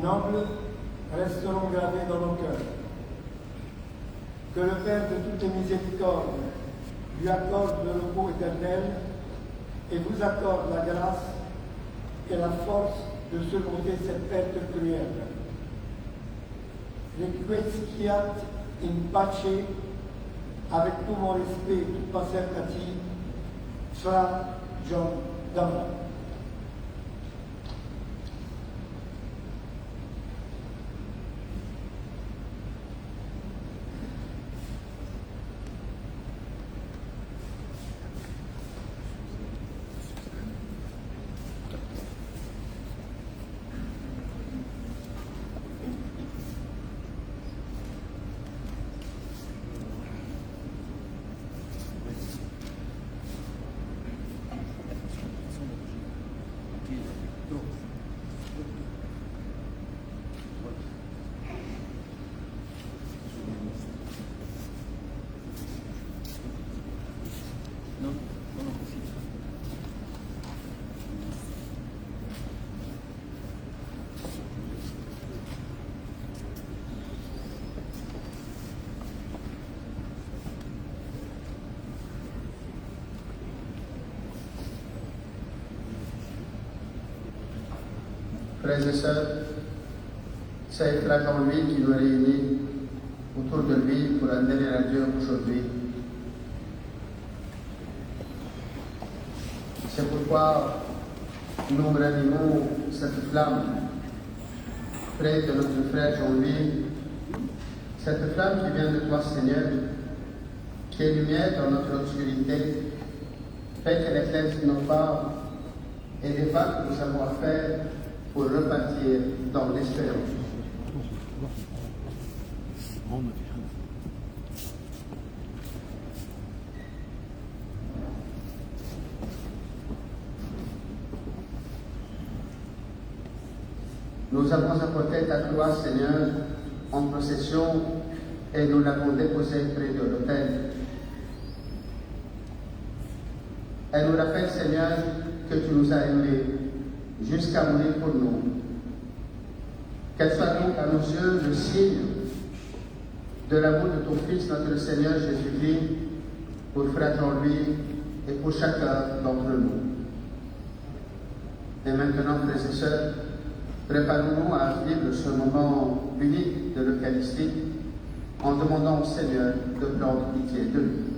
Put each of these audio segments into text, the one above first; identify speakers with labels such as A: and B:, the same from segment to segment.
A: nobles resteront gravés dans nos cœurs. Que le Père de toutes miséricordes lui accorde le repos éternel et vous accorde la grâce et la force de surmonter cette perte cruelle. Requiescat in pace, avec tout mon respect et toute ma sympathie, Frère John Damla.
B: Frères et sœurs, c'est Frère Jean-Louis qui nous réunit autour de lui pour admirer à Dieu aujourd'hui. C'est pourquoi nous ranimons cette flamme près de notre frère Jean-Louis, cette flamme qui vient de toi, Seigneur, qui est lumière dans notre obscurité, fait qu'elle éclaire nos pas et les pas que nous avons à faire pour repartir dans l'espérance. Nous avons apporté ta croix, Seigneur, en procession et nous l'avons déposée près de l'autel. Elle nous rappelle, Seigneur, que tu nous as aimés jusqu'à mourir pour nous. Qu'elle soit donc à nos yeux le signe de l'amour de ton Fils, notre Seigneur Jésus-Christ, pour Frère Jean-Louis et pour chacun d'entre nous. Et maintenant, frères et sœurs, préparons-nous à vivre ce moment unique de l'Eucharistie en demandant au Seigneur de prendre pitié de nous.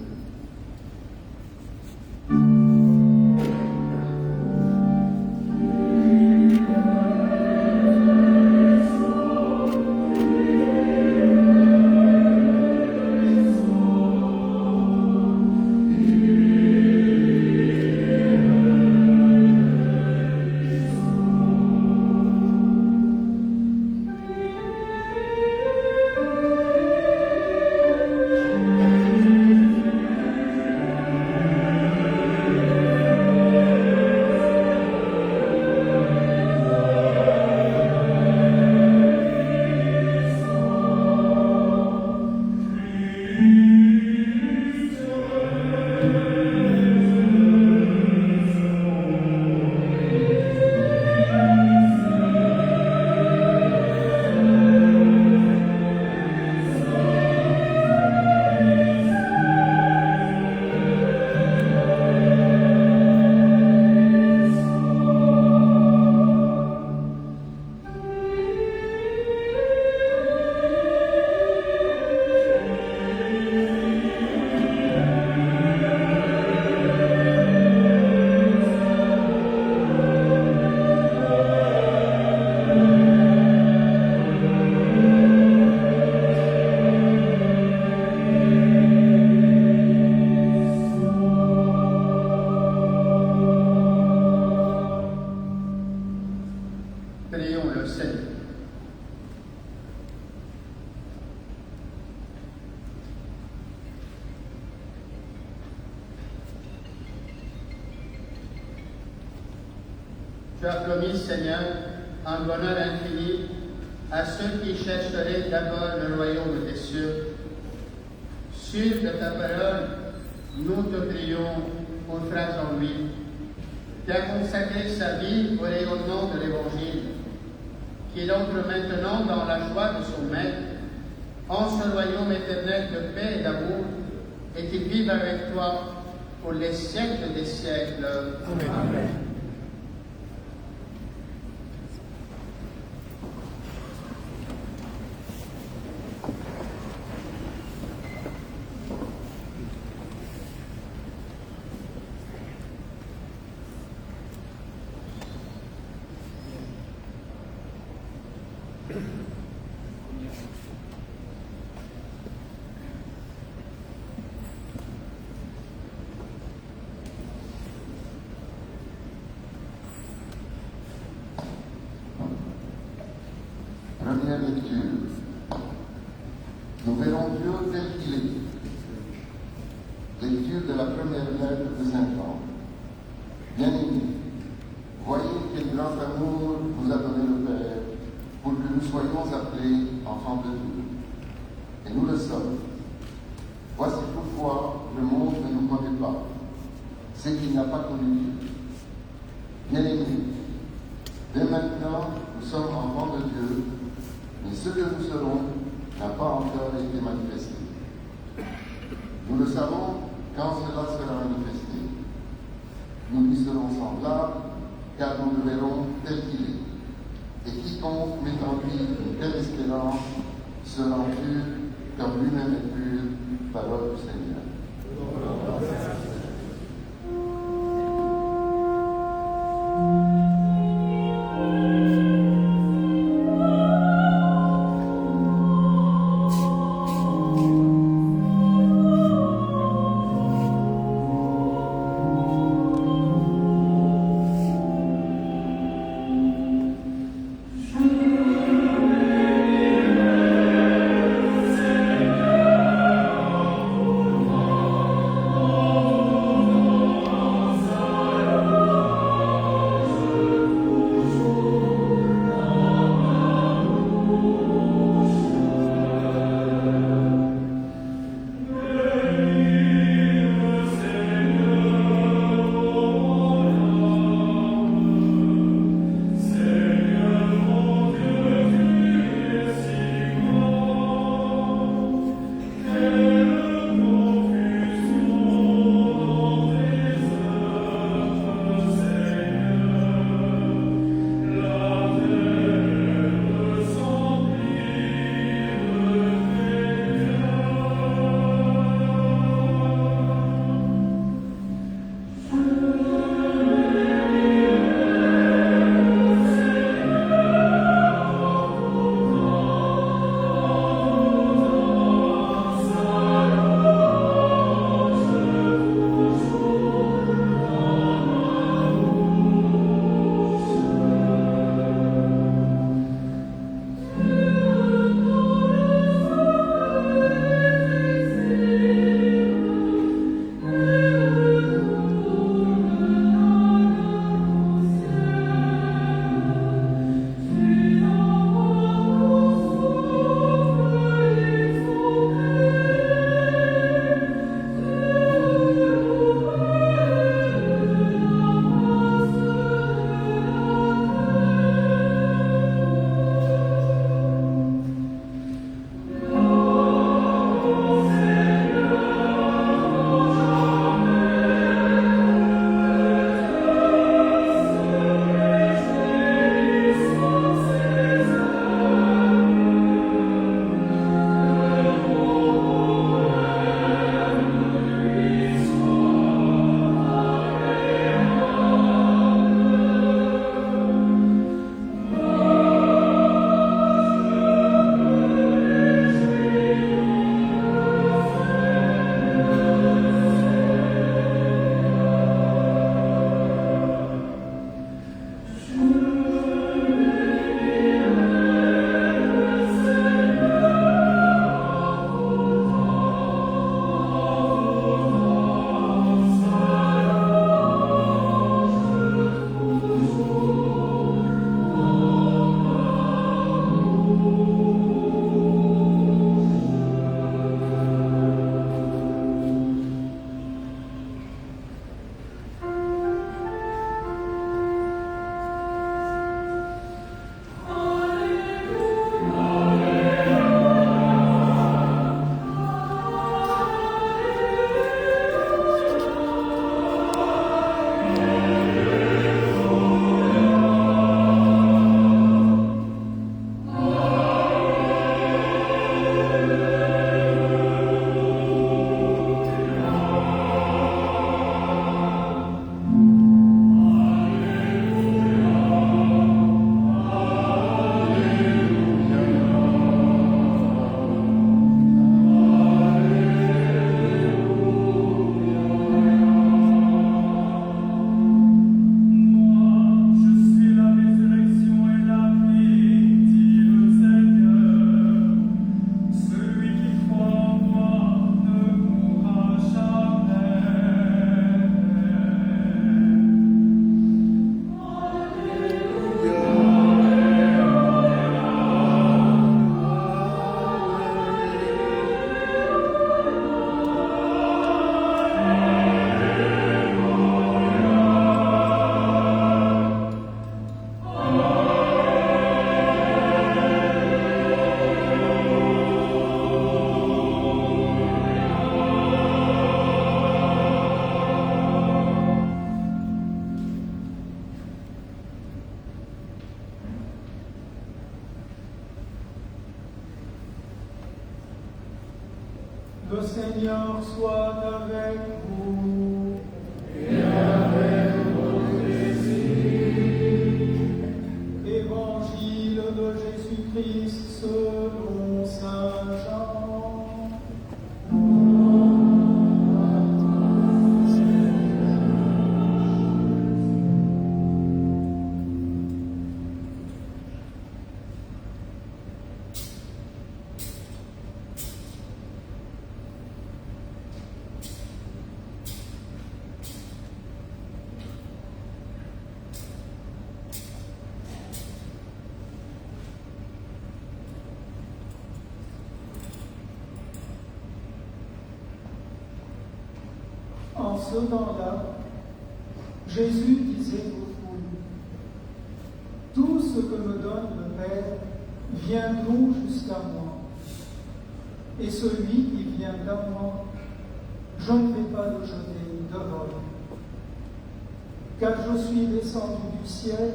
B: Prions le Seigneur. Tu as promis, Seigneur, un bonheur infini à ceux qui chercheraient d'abord le royaume des cieux. Sûr de ta parole, nous te prions pour Frère Jean-Louis, qui a consacré sa vie au rayonnement de l'Évangile, qu'il entre maintenant dans la joie de son maître, en ce royaume éternel de paix et d'amour, et qu'il vive avec toi pour les siècles des siècles.
A: Amen.
B: Amen.
C: Première lecture. Nous verrons Dieu tel qu'il est. Lecture de la première lettre de Saint Jean. Bien-aimés, voyez quel grand amour vous a donné le Père pour que nous soyons appelés enfants de Dieu. Et nous le sommes. Voici pourquoi le monde ne nous connaît pas. C'est qu'il n'a pas connu Dieu. Bien-aimés, dès maintenant, nous sommes enfants de Dieu, mais ce que nous serons n'a pas encore été manifesté. Nous le savons quand cela sera manifesté. Nous lui serons semblables, car nous le verrons tel qu'il est. Et quiconque met en lui une telle espérance sera pur comme lui-même est pur, parole du Seigneur.
D: Amen. Le Seigneur soit avec vous.
E: Et avec votre esprit.
D: Évangile de Jésus-Christ selon saint Jean. En ce temps-là, Jésus disait aux foules, « Tout ce que me donne le Père viendront jusqu'à moi, et celui qui vient à moi, je ne vais pas le jeter dehors, car je suis descendu du ciel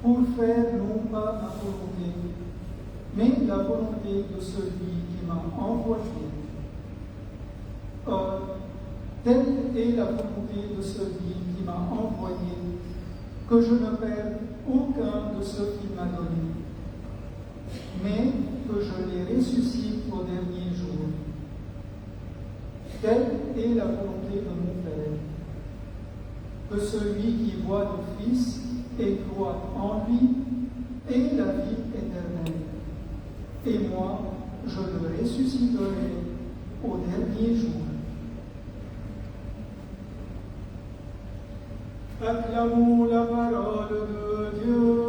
D: pour faire non pas ma volonté, mais la volonté de celui qui m'a envoyé. Or, telle est la volonté de celui qui m'a envoyé, que je ne perde aucun de ceux qu'il m'a donné, mais que je les ressuscite au dernier jour. Telle est la volonté de mon Père, que celui qui voit le Fils et croit en lui ait la vie éternelle. Et moi, je le ressusciterai au dernier jour. Acclamons la parole de Dieu.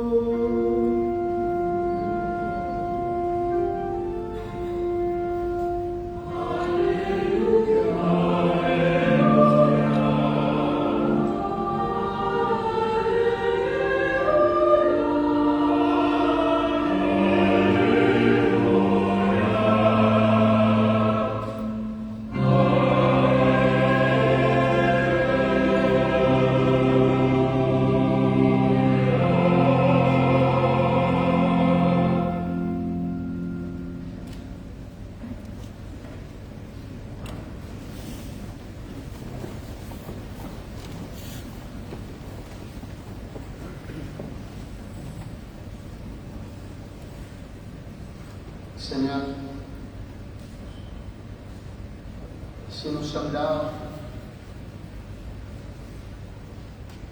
B: Seigneur, si nous sommes là,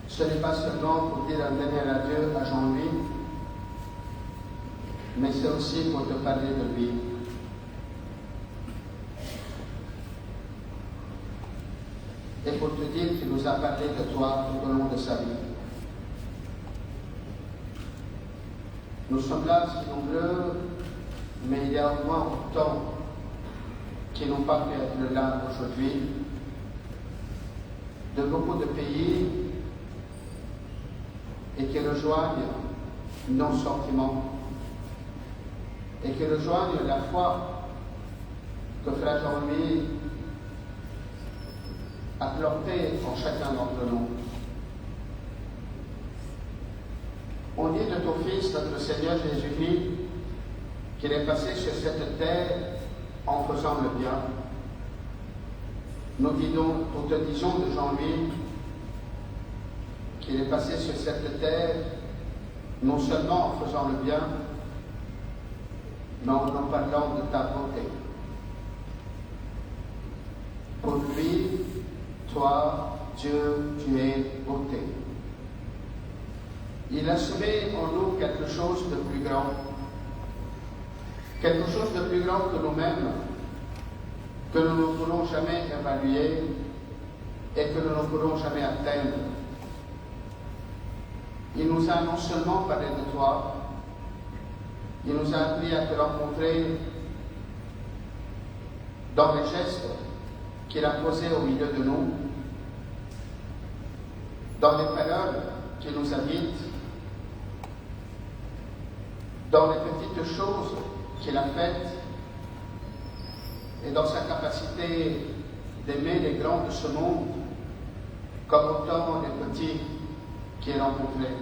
B: ce n'est pas seulement pour dire un dernier adieu à Jean-Louis, mais c'est aussi pour te parler de lui. Et pour te dire qu'il nous a parlé de toi tout au long de sa vie. Nous sommes là si nombreux, mais il y a au moins autant qui n'ont pas pu être là aujourd'hui, de beaucoup de pays, et qui rejoignent nos sentiments, et qui rejoignent la foi que Frère Jean-Louis a planté en chacun d'entre nous. On dit de ton Fils, notre Seigneur Jésus-Christ, qu'il est passé sur cette terre en faisant le bien. Nous te disons de Jean-Louis qu'il est passé sur cette terre non seulement en faisant le bien, mais en parlant de ta beauté. Pour lui, toi, Dieu, tu es beauté. Il a semé en nous quelque chose de plus grand. Quelque chose de plus grand que nous-mêmes, que nous ne pourrons jamais évaluer et que nous ne pourrons jamais atteindre. Il nous a non seulement parlé de toi, il nous a appris à te rencontrer dans les gestes qu'il a posés au milieu de nous, dans les paroles qu'il nous a dites, dans les petites choses qu'il a faites et dans sa capacité d'aimer les grands de ce monde comme autant les petits qu'il a rencontrés.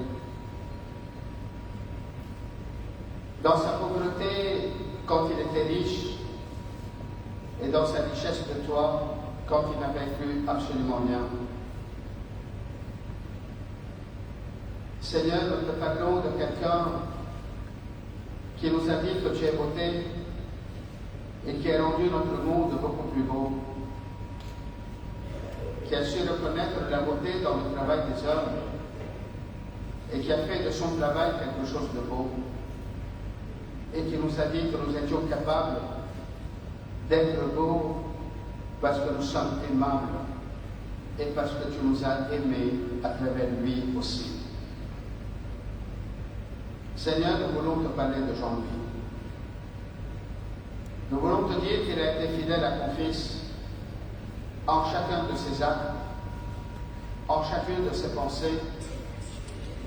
B: Dans sa pauvreté quand il était riche et dans sa richesse de toi quand il n'avait plus absolument rien. Seigneur, nous te parlons de quelqu'un qui nous a dit que tu es beauté et qui a rendu notre monde beaucoup plus beau, qui a su reconnaître la beauté dans le travail des hommes et qui a fait de son travail quelque chose de beau, et qui nous a dit que nous étions capables d'être beaux parce que nous sommes aimables et parce que tu nous as aimés à travers lui aussi. Seigneur, nous voulons te parler de Jean-Louis. Nous voulons te dire qu'il a été fidèle à ton Fils en chacun de ses actes, en chacune de ses pensées,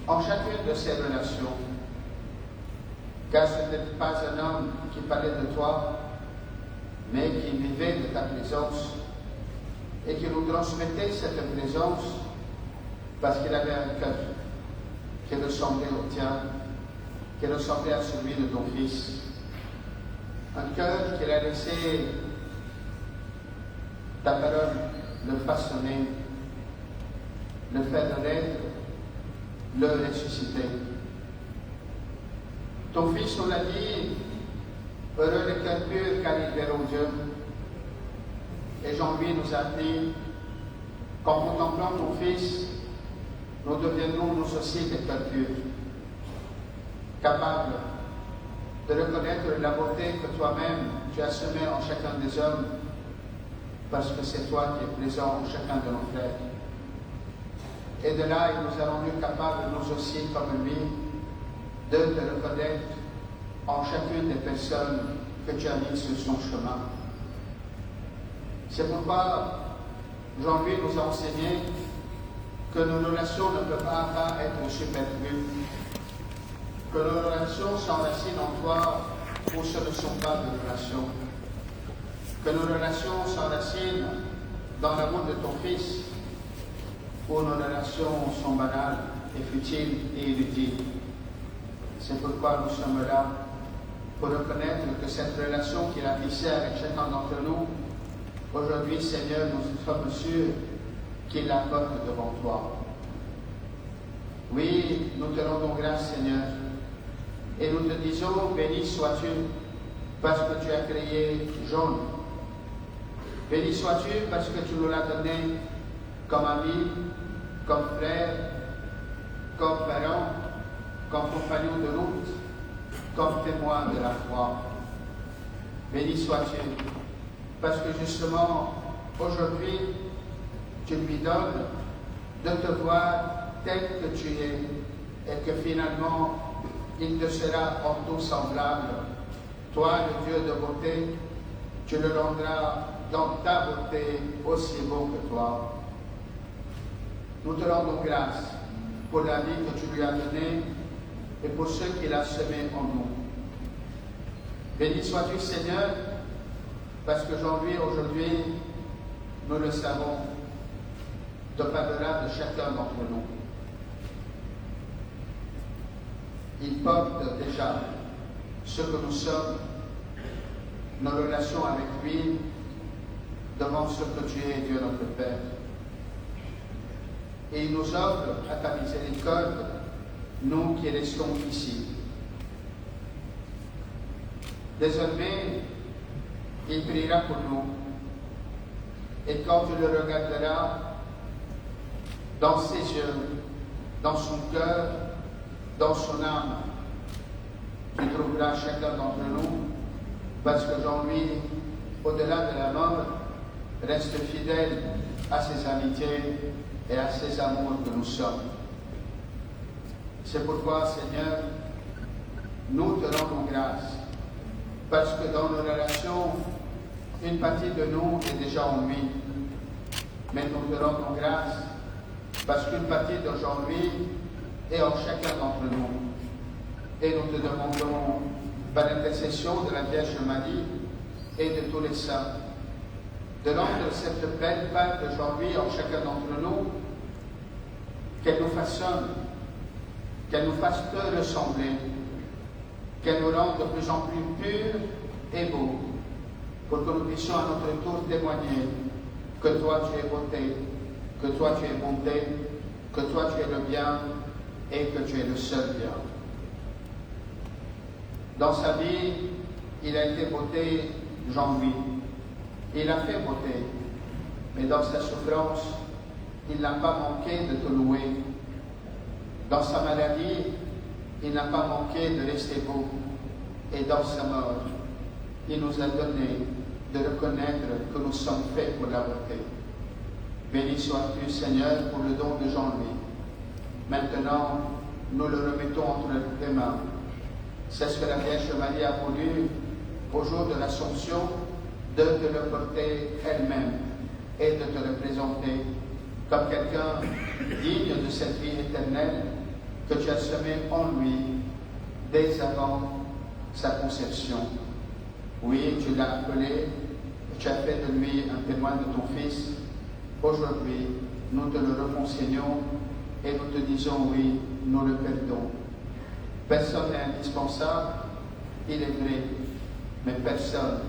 B: en chacune de ses relations. Car ce n'était pas un homme qui parlait de toi, mais qui vivait de ta présence et qui nous transmettait cette présence parce qu'il avait un cœur qui ressemblait au tien, qui ressemblait à celui de ton Fils. Un cœur qu'il a laissé ta parole le façonner, le faire naître, le ressusciter. Ton Fils nous l'a dit, heureux les cœurs purs car ils verront Dieu. Et Jean-Louis nous a dit qu'en contemplant ton Fils, nous deviendrons nous aussi des cœurs purs, capables de reconnaître la beauté que toi-même tu as semée en chacun des hommes, parce que c'est toi qui es présent en chacun de nos frères. Et de là, il nous a rendus capables, nous aussi, comme lui, de te reconnaître en chacune des personnes que tu as mises sur son chemin. C'est pourquoi Jean-Louis nous a enseigné que nos relations ne peuvent pas être superflues, que nos relations s'enracinent en toi ou ce ne sont pas de relations, que nos relations s'enracinent dans l'amour de ton Fils, où nos relations sont banales et futiles et inutiles. C'est pourquoi nous sommes là, pour reconnaître que cette relation qu'il a tissée avec chacun d'entre nous, aujourd'hui, Seigneur, nous sommes sûrs qu'il la porte devant toi. Oui, nous te rendons grâce, Seigneur, et nous te disons, béni sois-tu, parce que tu as créé jaune. Béni sois-tu, parce que tu nous l'as donné comme ami, comme frère, comme parent, comme compagnon de route, comme témoin de la foi. Béni sois-tu, parce que justement, aujourd'hui, tu lui donnes de te voir tel que tu es, et que finalement, il te sera en tout semblable. Toi, le Dieu de beauté, tu le rendras dans ta beauté aussi beau que toi. Nous te rendons grâce pour la vie que tu lui as donnée et pour ce qu'il a semé en nous. Béni sois-tu, Seigneur, parce que Jean-Louis, aujourd'hui, nous le savons, te parlera de chacun d'entre nous. Il porte déjà ce que nous sommes, nos relations avec lui, devant ce que tu es, Dieu notre Père. Et il nous offre à ta miséricorde, nous qui restons ici. Désormais, il priera pour nous. Et quand tu le regarderas, dans ses yeux, dans son cœur, dans son âme, tu trouveras chacun d'entre nous, parce que Jean-Louis, au-delà de la mort, reste fidèle à ses amitiés et à ses amours que nous sommes. C'est pourquoi, Seigneur, nous te rendons grâce, parce que dans nos relations, une partie de nous est déjà en lui. Mais nous te rendons grâce, parce qu'une partie de Jean-Louis est en chacun d'entre nous. Et nous te demandons, par l'intercession de la Vierge Marie et de tous les saints, de rendre cette belle part de Jean-Louis en chacun d'entre nous, qu'elle nous façonne, qu'elle nous fasse te ressembler, qu'elle nous rende de plus en plus purs et beaux,
F: pour que nous puissions à notre tour témoigner que toi tu es beauté, que toi tu es bonté, que toi tu es le bien et que tu es le seul bien. Dans sa vie, il a été beauté, Jean-Louis. Il a fait beauté, mais dans sa souffrance, il n'a pas manqué de te louer. Dans sa maladie, il n'a pas manqué de rester beau. Et dans sa mort, il nous a donné de reconnaître que nous sommes faits pour la beauté. Béni sois-tu, Seigneur, pour le don de Jean-Louis. Maintenant, nous le remettons entre tes mains. C'est ce que la Vierge Marie a voulu au jour de l'Assomption, de te le porter elle-même et de te représenter comme quelqu'un digne de cette vie éternelle que tu as semée en lui dès avant sa conception. Oui, tu l'as appelé, tu as fait de lui un témoin de ton Fils. Aujourd'hui, nous te le reconsignons et nous te disons oui, nous le perdons. Personne n'est indispensable, il est vrai, mais personne.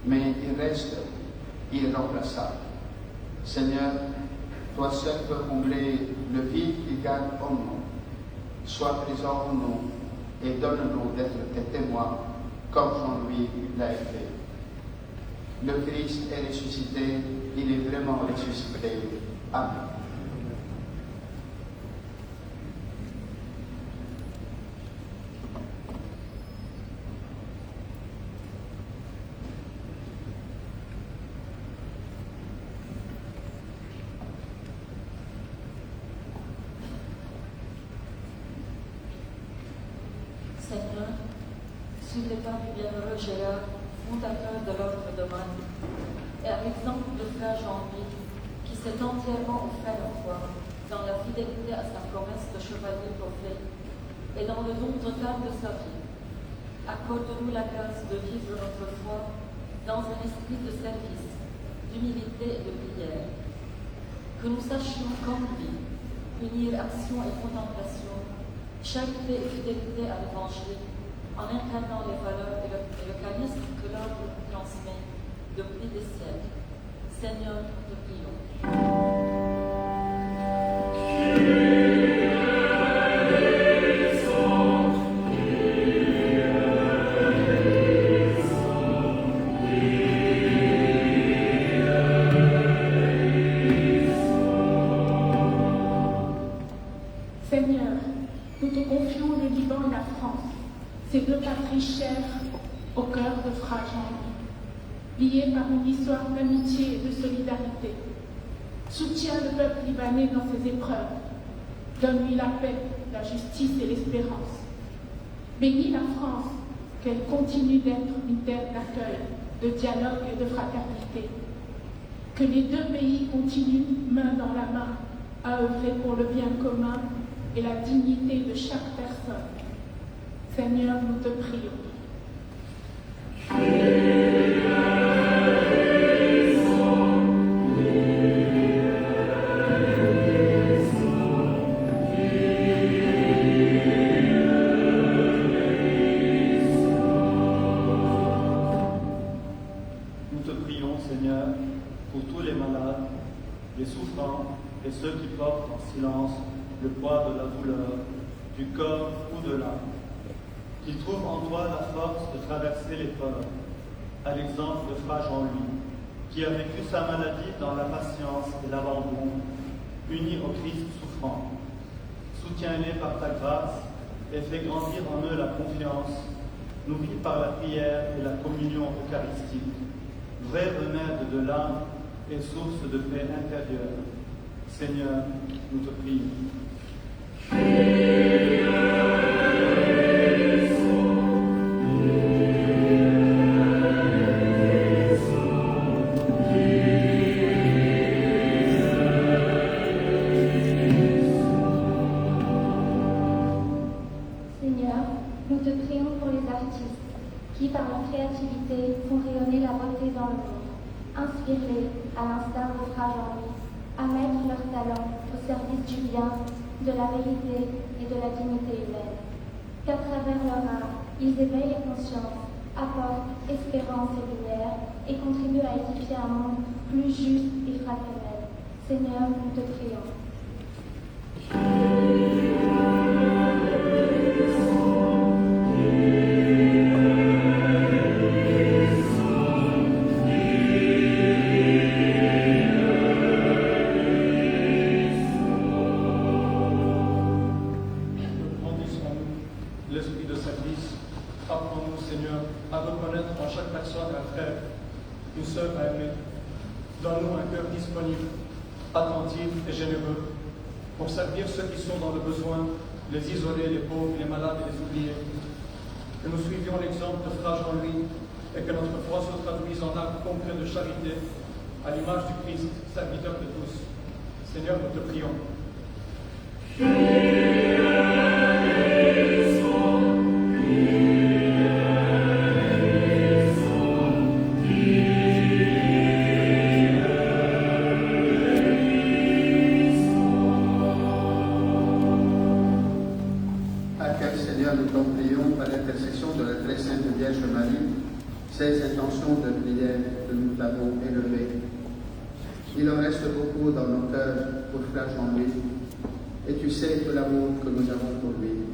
F: Mais il reste irremplaçable. Seigneur, toi seul peux combler le vide qu'il garde en nous. Sois présent en nous et donne-nous d'être tes témoins comme Jean-Louis l'a été. Le Christ est ressuscité, il est vraiment ressuscité. Amen.
G: Seigneur, sur les pas du bienheureux Gérard, fondateur de l'ordre de Maine, et à l'exemple de frère Jean-Louis, qui s'est entièrement offert à toi dans la fidélité à sa promesse de chevalier prophète et dans le don total de sa vie, accorde-nous la grâce de vivre notre foi dans un esprit de service, d'humilité et de prière. Que nous sachions, comme lui, unir action et contemplation, charité et fidélité à l'Évangile, en incarnant les valeurs et le charisme que l'ordre nous transmet depuis des siècles. Seigneur, nous te prions.
H: Seigneur, nous te confions le Liban et la France, ces deux patries chères au cœur de Frère Jean-Louis, liées par une histoire d'amitié et de solidarité. Soutiens le peuple libanais dans ses épreuves. Donne-lui la paix, la justice et l'espérance. Bénis la France, qu'elle continue d'être une terre d'accueil, de dialogue et de fraternité. Que les deux pays continuent, main dans la main, à œuvrer pour le bien commun et la dignité de chaque personne. Seigneur, nous te prions.
I: Nous te prions, Seigneur, pour tous les malades, les souffrants et ceux qui portent en silence le poids de la douleur, du corps ou de l'âme. Qu'ils trouvent en toi la force de traverser l'épreuve, à l'exemple de Frère Jean-Louis, qui a vécu sa maladie dans la patience et l'abandon, uni au Christ souffrant. Soutiens-les par ta grâce et fais grandir en eux la confiance, nourrie par la prière et la communion eucharistique, vrai remède de l'âme et source de paix intérieure. Seigneur, nous te prions.
J: Seigneur, nous te prions pour les artistes qui, par leur créativité, font rayonner la beauté dans le monde. Inspire-les, à l'instar de Frère Jean-Louis, à mettre leur talent au service du bien, de la vérité et de la dignité humaine. Qu'à travers leur art, ils éveillent les consciences apporte espérance et lumière et contribue à édifier un monde plus juste et fraternel. Seigneur, nous te prions.
I: L'esprit de service, apprends-nous, Seigneur, à reconnaître en chaque personne un frère, une sœur à aimer. Donne-nous un cœur disponible, attentif et généreux, pour servir ceux qui sont dans le besoin, les isolés, les pauvres, les malades et les oubliés. Que nous suivions l'exemple de Frère Jean-Louis et que notre foi se traduise en actes concrets de charité, à l'image du Christ, serviteur de tous. Seigneur, nous te prions.
B: Nous t'en prions par l'intercession de la très sainte Vierge Marie, ces intentions de prière que nous t'avons élevées. Il en reste beaucoup dans nos cœurs pour Frère Jean-Louis, et tu sais tout l'amour que nous avons pour lui.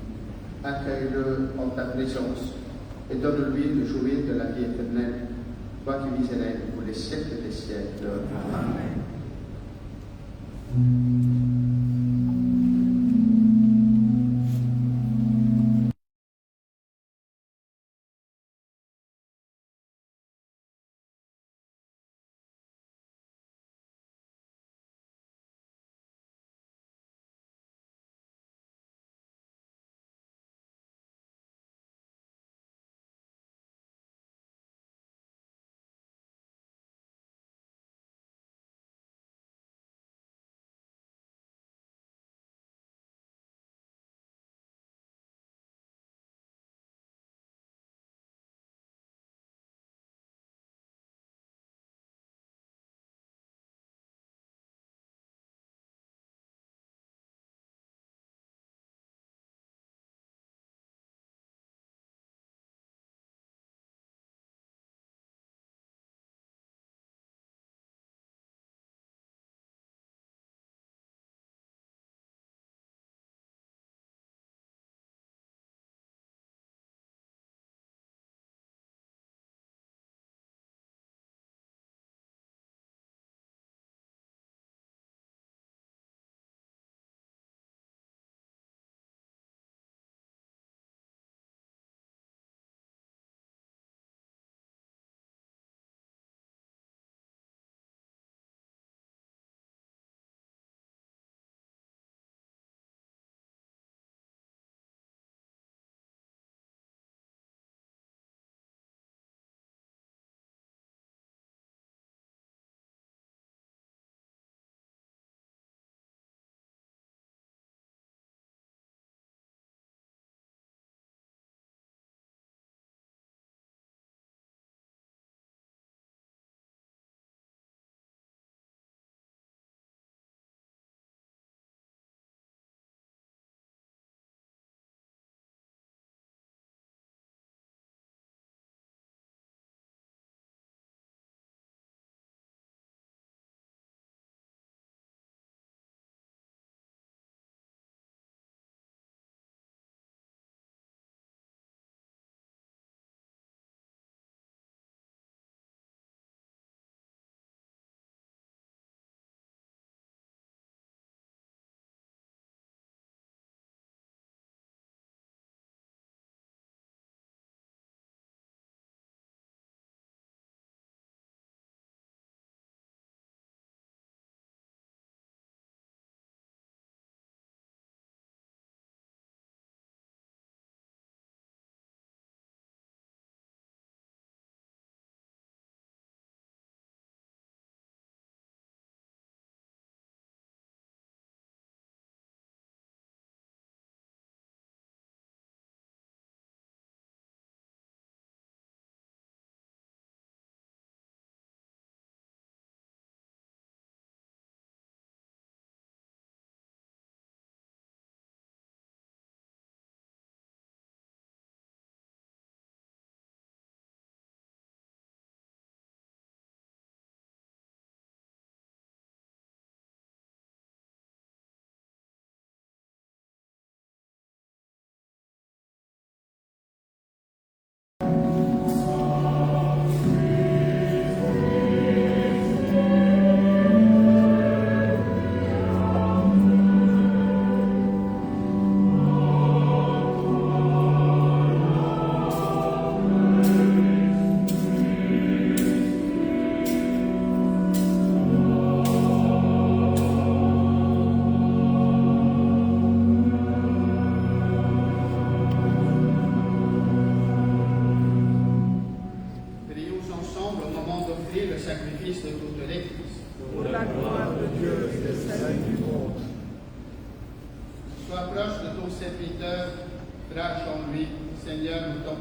B: Accueille-le en ta présence et donne-lui de jouir de la vie éternelle, toi qui vis et règnes pour les siècles des siècles. Amen.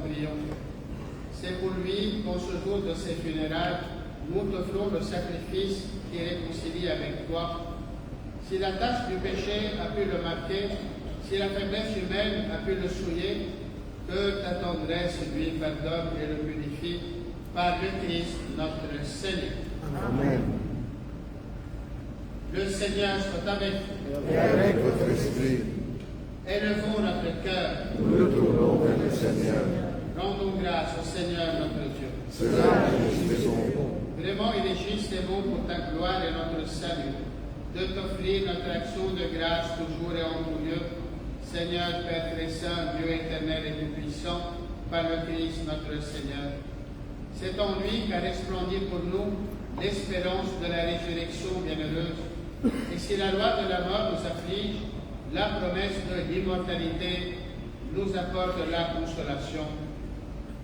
F: prions. C'est pour lui qu'en ce jour de ses funérailles, nous t'offrons le sacrifice qui réconcilie avec toi. Si la tache du péché a pu le marquer, si la faiblesse humaine a pu le souiller, que ta tendresse lui pardonne et le purifie par le Christ notre Seigneur.
E: Amen.
F: Le Seigneur soit avec vous.
E: Et avec votre esprit,
F: Élevons notre cœur.
E: nous le tournons vers le Seigneur.
F: Rendons grâce au Seigneur notre Dieu.
E: Cela est juste et bon.
F: Vraiment, il est juste et bon pour ta gloire et notre salut, de t'offrir notre action de grâce toujours et en tout lieu, Seigneur, Père très saint, Dieu éternel et tout-puissant, par le Christ notre Seigneur. C'est en lui qu'a resplendi pour nous l'espérance de la résurrection bienheureuse. Et si la loi de la mort nous afflige, la promesse de l'immortalité nous apporte la consolation.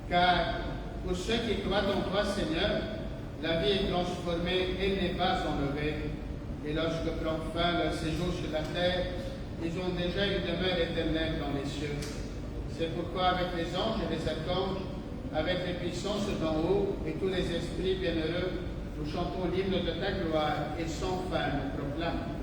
F: Car pour ceux qui croient en toi, Seigneur, la vie est transformée, elle n'est pas enlevée. Et lorsque prend fin leur séjour sur la terre, ils ont déjà une demeure éternelle dans les cieux. C'est pourquoi avec les anges et les archanges, avec les puissances d'en haut et tous les esprits bienheureux, nous chantons l'hymne de ta gloire et sans fin nous proclamons.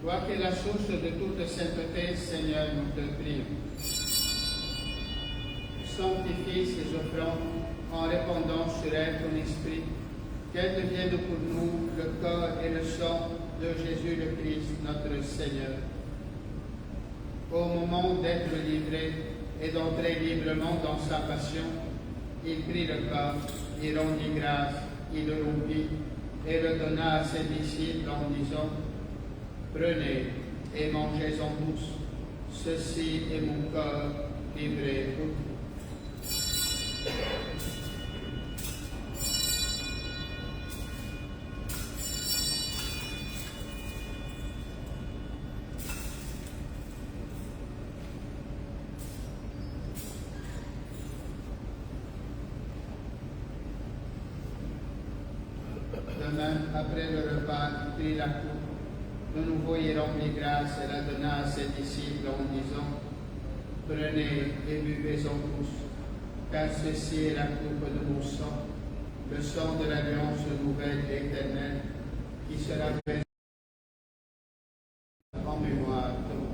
F: Toi qui es la source de toute sainteté, Seigneur, nous te prions. Sanctifie ces offrandes en répandant sur elles ton esprit, qu'elles deviennent pour nous le corps et le sang de Jésus le Christ, notre Seigneur. Au moment d'être livré et d'entrer librement dans sa passion, il prit le corps, il rendit grâce, il le rompit et le donna à ses disciples en disant: prenez et mangez-en tous, ceci est mon corps livré pour vous. Après le repas, il prit la coupe. De nouveau, il remplit grâce et la donna à ses disciples en disant, prenez et buvez-en tous, car ceci est la coupe de mon sang, le sang de l'alliance nouvelle et éternelle, qui sera versé en mémoire de moi.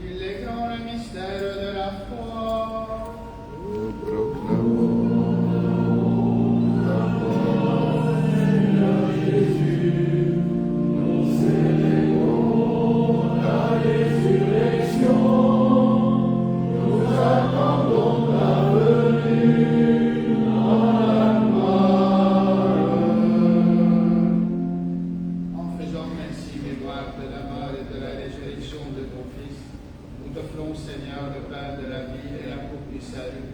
F: Il est grand le mystère de la foi.
E: Nous proclamons la mort de Jésus, nous célébrons la résurrection, nous attendons la venue dans la gloire.
F: En faisant ainsi mémoire de la mort et de la résurrection de ton Fils, nous t'offrons, Seigneur, le pain de la vie et la coupe du salut,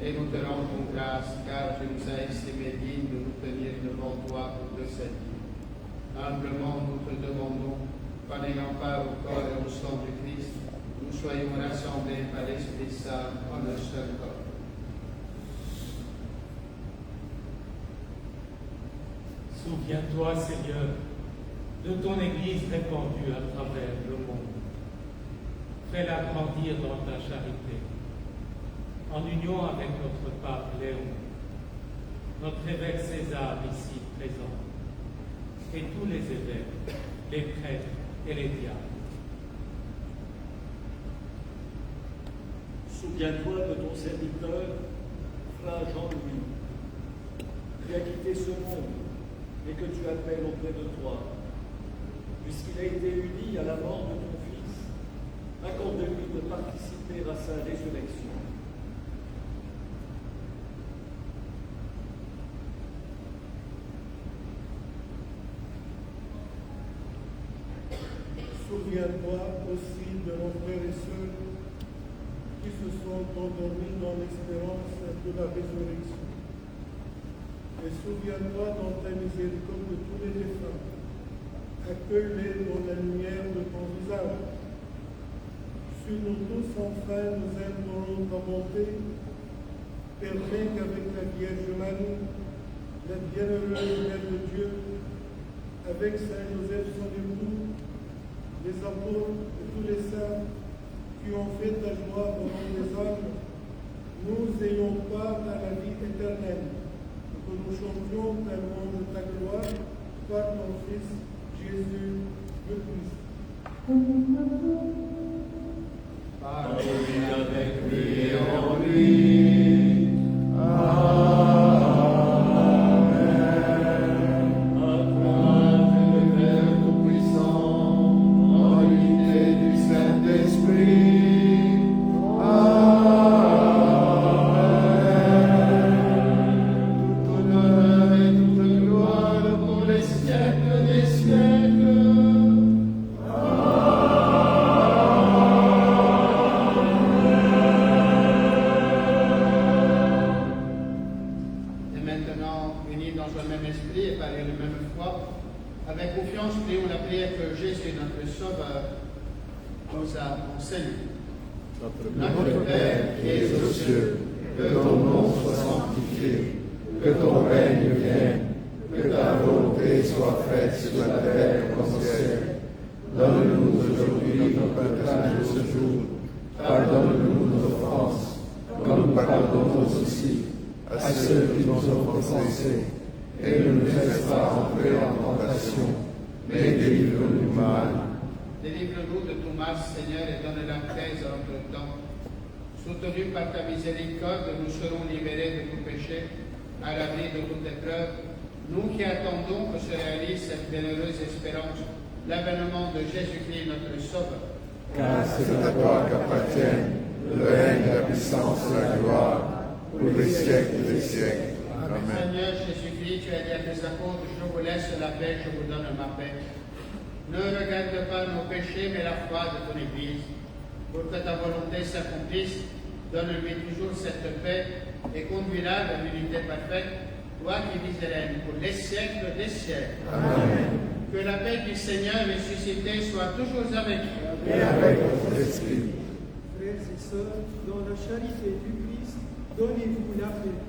F: et nous te rendons grâce, car tu nous as estimés dignes de nous tenir devant toi pour de cette vie. Humblement, nous te demandons, qu'en ayant part au corps et au sang du Christ, nous soyons rassemblés par l'Esprit Saint en un seul corps.
K: Souviens-toi, Seigneur, de ton Église répandue à travers le monde. Fais-la grandir dans ta charité, en union avec notre pape Léon, notre évêque César ici présent, et tous les évêques, les prêtres et les diacres.
L: Souviens-toi de ton serviteur, frère Jean-Louis, qui a quitté ce monde et que tu appelles auprès de toi. Puisqu'il a été uni à la mort de ton Fils, accorde-lui de participer à sa résurrection.
M: Souviens-toi aussi de nos frères et sœurs qui se sont endormis dans l'espérance de la résurrection. Et souviens-toi dans ta miséricorde de tous les défunts. Accueille-les dans la lumière de ton visage. Sur nous tous, enfin, nous implorons ta bonté. Permets qu'avec la Vierge Marie, la bienheureuse Mère de Dieu, avec Saint Joseph son époux, les apôtres et tous les saints qui ont fait ta joie au nom des âmes, nous ayons part à la vie éternelle, que nous chantions ta louange de ta gloire par ton Fils, Jésus le Christ.
E: Parle avec lui et en lui. Notre Père qui es aux cieux, que ton nom soit sanctifié, que ton règne vienne, que ta volonté soit faite sur la terre comme au ciel. Donne-nous aujourd'hui notre pain de ce jour. Pardonne-nous nos offenses, comme nous pardonnons aussi à ceux qui nous ont offensés. Et ne nous laisse pas entrer en tentation, mais délivre-nous du mal.
F: Délivre-nous de tout mal, Seigneur, et donne la paix en notre temps. Soutenus par ta miséricorde, nous serons libérés de tout péché, à l'abri de toute épreuve. Nous qui attendons que se réalise cette bienheureuse espérance, l'avènement de Jésus-Christ, notre Sauveur.
E: Car c'est à toi qu'appartiennent le règne, la puissance et la gloire, pour les siècles des siècles. Amen.
F: Seigneur Jésus-Christ, tu as dit à tes apôtres, je vous laisse la paix, je vous donne ma paix. Ne regarde pas nos péchés, mais la foi de ton Église, pour que ta volonté s'accomplisse, Donne-lui toujours cette paix et conduis-la à l'unité parfaite, toi qui vis et règnes pour les siècles des siècles.
E: Amen.
F: Que la paix du Seigneur ressuscité soit toujours avec vous.
E: Et avec votre esprit.
D: Frères et sœurs, dans la charité du Christ, donnez-vous la paix.